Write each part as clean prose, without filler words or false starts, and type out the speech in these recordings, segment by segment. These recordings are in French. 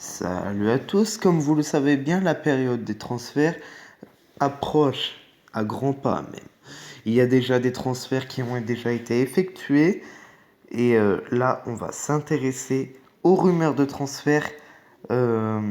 Salut à tous, comme vous le savez bien, la période des transferts approche à grands pas même. Il y a déjà des transferts qui ont déjà été effectués et là on va s'intéresser aux rumeurs de transfert euh,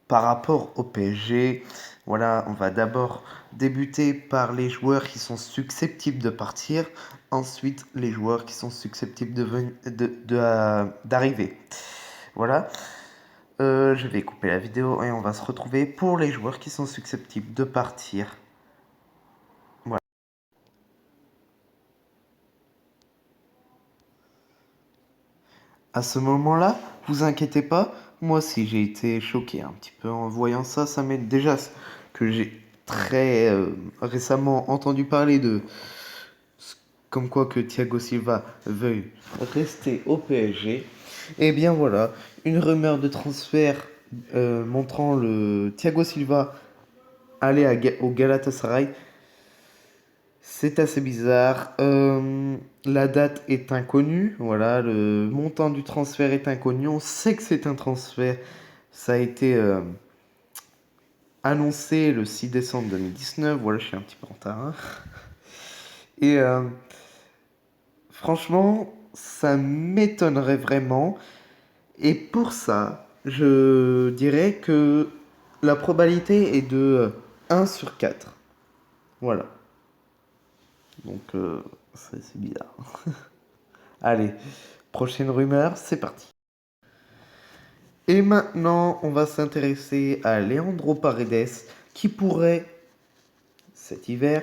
par rapport au PSG. Voilà, on va d'abord débuter par les joueurs qui sont susceptibles de partir, ensuite les joueurs qui sont susceptibles d'arriver. Voilà. Je vais couper la vidéo et on va se retrouver pour les joueurs qui sont susceptibles de partir. Voilà. À ce moment-là, vous inquiétez pas, moi aussi j'ai été choqué un petit peu en voyant ça. Ça m'est déjà que j'ai très récemment entendu parler de comme quoi que Thiago Silva veuille rester au PSG. Et bien voilà, une rumeur de transfert montrant le Thiago Silva aller au Galatasaray. C'est assez bizarre. La date est inconnue. Voilà, le montant du transfert est inconnu. On sait que c'est un transfert. Ça a été annoncé le 6 décembre 2019. Voilà, je suis un petit peu en retard, hein. Et franchement, ça m'étonnerait vraiment. Et pour ça, je dirais que la probabilité est de 1 sur 4. Voilà. Donc, c'est bizarre. Allez, prochaine rumeur, c'est parti. Et maintenant, on va s'intéresser à Leandro Paredes, qui pourrait, cet hiver,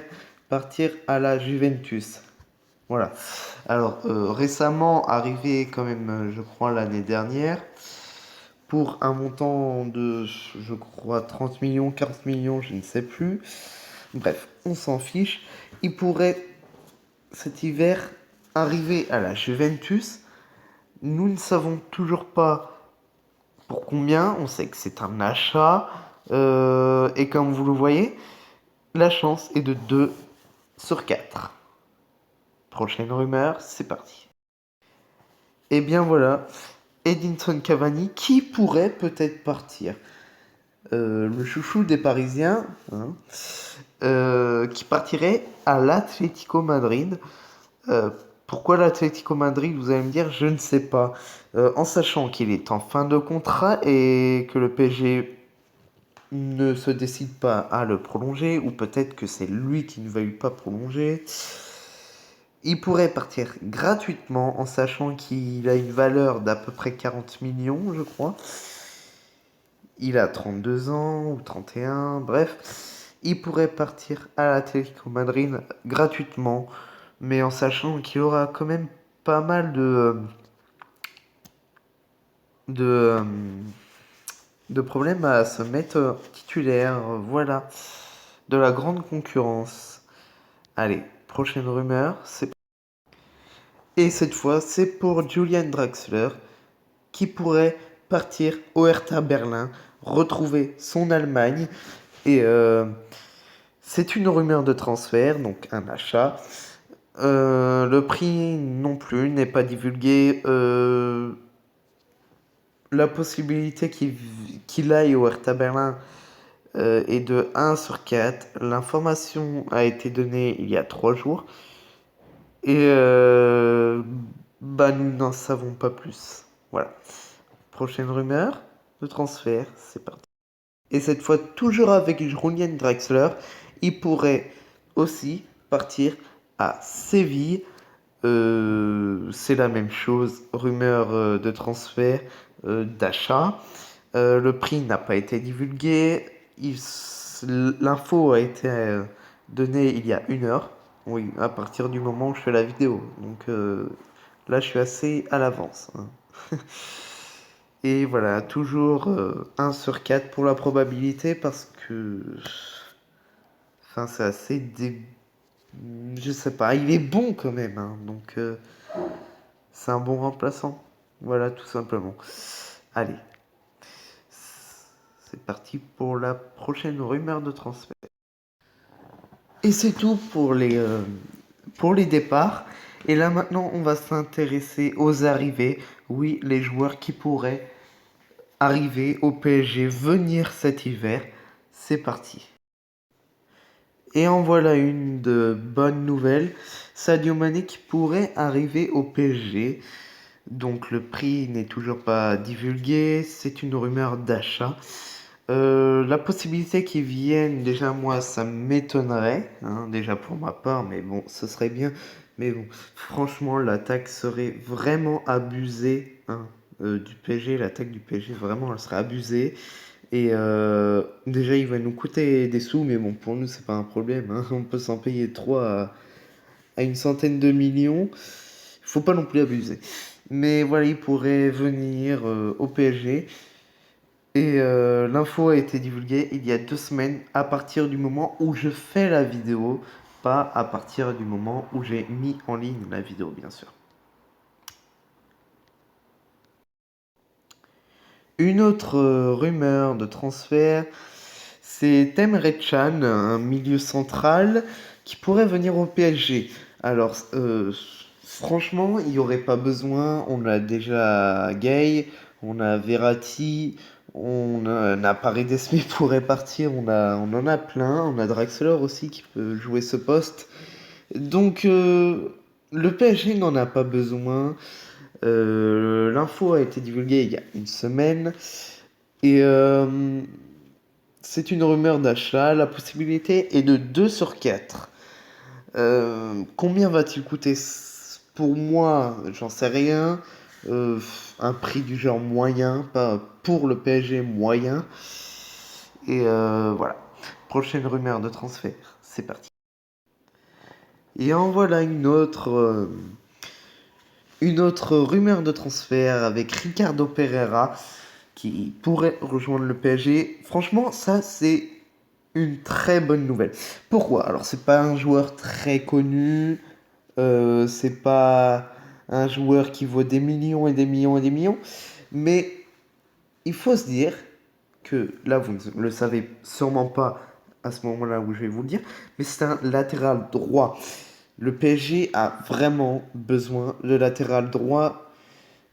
partir à la Juventus. Voilà. Alors, récemment arrivé quand même, je crois, l'année dernière, pour un montant de, je crois, 30 millions, 40 millions, je ne sais plus. Bref, on s'en fiche. Il pourrait, cet hiver, arriver à la Juventus. Nous ne savons toujours pas pour combien. On sait que c'est un achat. Et comme vous le voyez, la chance est de 2 sur 4. Prochaine rumeur, c'est parti. Et bien voilà, Edinson Cavani qui pourrait peut-être partir. Le chouchou des Parisiens, hein, qui partirait à l'Atlético Madrid. Euh, Pourquoi l'Atlético Madrid, vous allez me dire, je ne sais pas. En sachant qu'il est en fin de contrat et que le PSG ne se décide pas à le prolonger, ou peut-être que c'est lui qui ne veuille pas prolonger. Il pourrait partir gratuitement en sachant qu'il a une valeur d'à peu près 40 millions, je crois. Il a 32 ans ou 31, bref. Il pourrait partir à l'Atlético Madrid gratuitement, mais en sachant qu'il aura quand même pas mal de, de problèmes à se mettre titulaire. Voilà, de la grande concurrence. Allez, prochaine rumeur, c'est... Et cette fois, c'est pour Julian Draxler, qui pourrait partir au Hertha Berlin, retrouver son Allemagne. Et c'est une rumeur de transfert, donc un achat. Le prix non plus n'est pas divulgué. La possibilité qu'il aille au Hertha Berlin est de 1 sur 4. L'information a été donnée il y a 3 jours. Et nous n'en savons pas plus. Voilà. Prochaine rumeur de transfert, c'est parti. Et cette fois, toujours avec Julian Draxler, il pourrait aussi partir à Séville. C'est la même chose, rumeur de transfert, d'achat. Le prix n'a pas été divulgué. L'info a été donnée il y a 1 heure. Oui, à partir du moment où je fais la vidéo. Donc là, je suis assez à l'avance, hein. Et voilà, toujours 1 sur 4 pour la probabilité parce que... Enfin, c'est assez... Je sais pas, il est bon quand même, hein, donc c'est un bon remplaçant. Voilà, tout simplement. Allez, c'est parti pour la prochaine rumeur de transfert. Et c'est tout pour les départs. Et là maintenant, on va s'intéresser aux arrivées. Oui, les joueurs qui pourraient arriver au PSG, venir cet hiver. C'est parti. Et en voilà une de bonne nouvelle. Sadio Mané qui pourrait arriver au PSG. Donc le prix n'est toujours pas divulgué, c'est une rumeur d'achat. La possibilité qu'ils viennent, déjà moi ça m'étonnerait, hein, déjà pour ma part, mais bon, ce serait bien. Mais bon, franchement, l'attaque serait vraiment abusée, hein, du PSG. L'attaque du PSG, vraiment, elle serait abusée. Et déjà, il va nous coûter des sous, mais bon, pour nous, c'est pas un problème, hein. On peut s'en payer 3 à une centaine de millions. Faut pas non plus abuser. Mais voilà, il pourrait venir au PSG. Et l'info a été divulguée il y a 2 semaines à partir du moment où je fais la vidéo, pas à partir du moment où j'ai mis en ligne la vidéo, bien sûr. Une autre rumeur de transfert, c'est Emre Can, un milieu central qui pourrait venir au PSG. Alors, franchement, il n'y aurait pas besoin. On a déjà Gay, on a Verratti, on a Paredes qui pourrait partir. On en a plein. On a Draxler aussi qui peut jouer ce poste. Donc, le PSG n'en a pas besoin. L'info a été divulguée il y a une semaine. Et c'est une rumeur d'achat. La possibilité est de 2 sur 4. Combien va-t-il coûter? Pour moi, j'en sais rien. Un prix du genre moyen, pas pour le PSG moyen. Et voilà. Prochaine rumeur de transfert. C'est parti. Et en voilà une autre rumeur de transfert avec Ricardo Pereira qui pourrait rejoindre le PSG. Franchement, ça, c'est une très bonne nouvelle. Pourquoi? Alors, c'est pas un joueur très connu, c'est pas un joueur qui vaut des millions et des millions et des millions, mais il faut se dire que, là, vous ne le savez sûrement pas à ce moment-là où je vais vous le dire, mais c'est un latéral droit. Le PSG a vraiment besoin de latéral droit.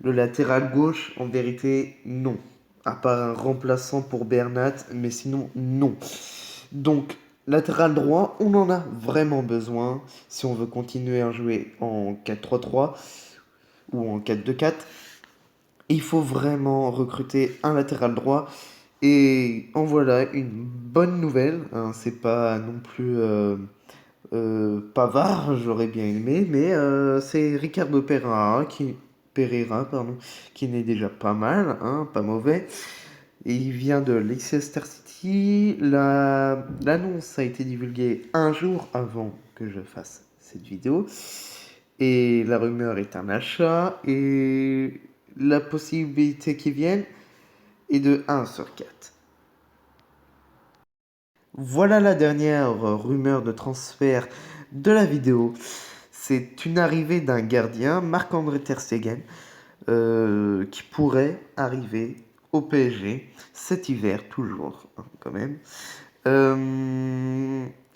Le latéral gauche, en vérité, non. À part un remplaçant pour Bernat, mais sinon, non. Donc, latéral droit, on en a vraiment besoin si on veut continuer à jouer en 4-3-3 ou en 4-2-4. Il faut vraiment recruter un latéral droit. Et en voilà une bonne nouvelle, hein. C'est pas non plus Pavard, j'aurais bien aimé, mais c'est Ricardo Pereira, pardon, qui n'est déjà pas mal, hein, pas mauvais. Et il vient de Leicester City. L'annonce a été divulguée un jour avant que je fasse cette vidéo. Et la rumeur est un achat. Et la possibilité qu'il vienne est de 1 sur 4. Voilà la dernière rumeur de transfert de la vidéo. C'est une arrivée d'un gardien, Marc-André Ter Stegen, qui pourrait arriver au PSG cet hiver, toujours, hein, quand même.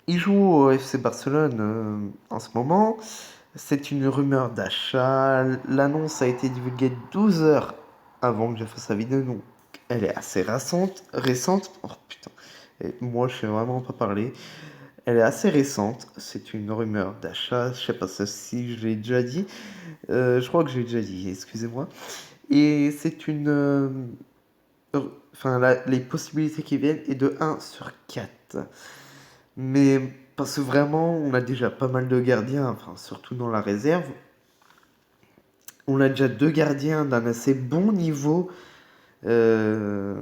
Il joue au FC Barcelone en ce moment. C'est une rumeur d'achat. L'annonce a été divulguée 12 heures avant que je fasse la vidéo, donc elle est assez récente. Oh putain, et moi je sais vraiment pas parler. Elle est assez récente. C'est une rumeur d'achat. Je sais pas si je l'ai déjà dit. Je crois que j'ai déjà dit. Excusez-moi. Et c'est une enfin, les possibilités qui viennent est de 1 sur 4. Mais parce que vraiment, on a déjà pas mal de gardiens, enfin, surtout dans la réserve. On a déjà 2 gardiens d'un assez bon niveau. euh,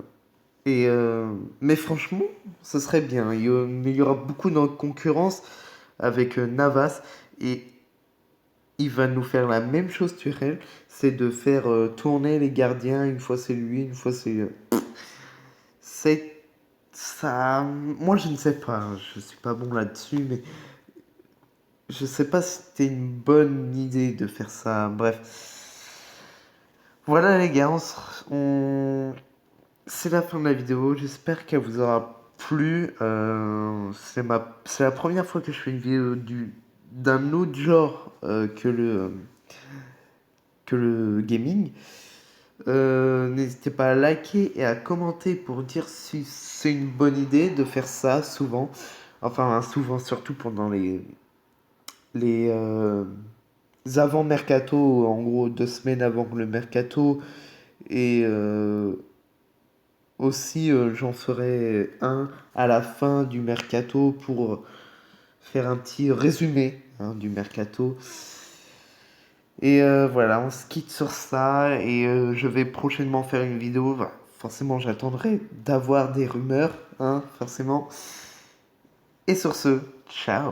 mais franchement, ce serait bien. Mais il y aura beaucoup de concurrence avec Navas. Et il va nous faire la même chose, Tuchel. C'est de faire tourner les gardiens. Une fois c'est lui, une fois c'est... C'est ça. Moi, je ne sais pas, hein. Je suis pas bon là-dessus, mais je sais pas si c'était une bonne idée de faire ça. Bref. Voilà, les gars, c'est la fin de la vidéo. J'espère qu'elle vous aura plu. C'est la première fois que je fais une vidéo d'un autre genre que le gaming. N'hésitez pas à liker et à commenter pour dire si c'est une bonne idée de faire ça souvent. Enfin, souvent, surtout pendant les avant mercato, en gros 2 semaines avant le mercato. Et aussi, j'en ferai un à la fin du mercato pour faire un petit résumé hein, du mercato. Et voilà, on se quitte sur ça et je vais prochainement faire une vidéo. Enfin, forcément, j'attendrai d'avoir des rumeurs, hein, forcément. Et sur ce, ciao!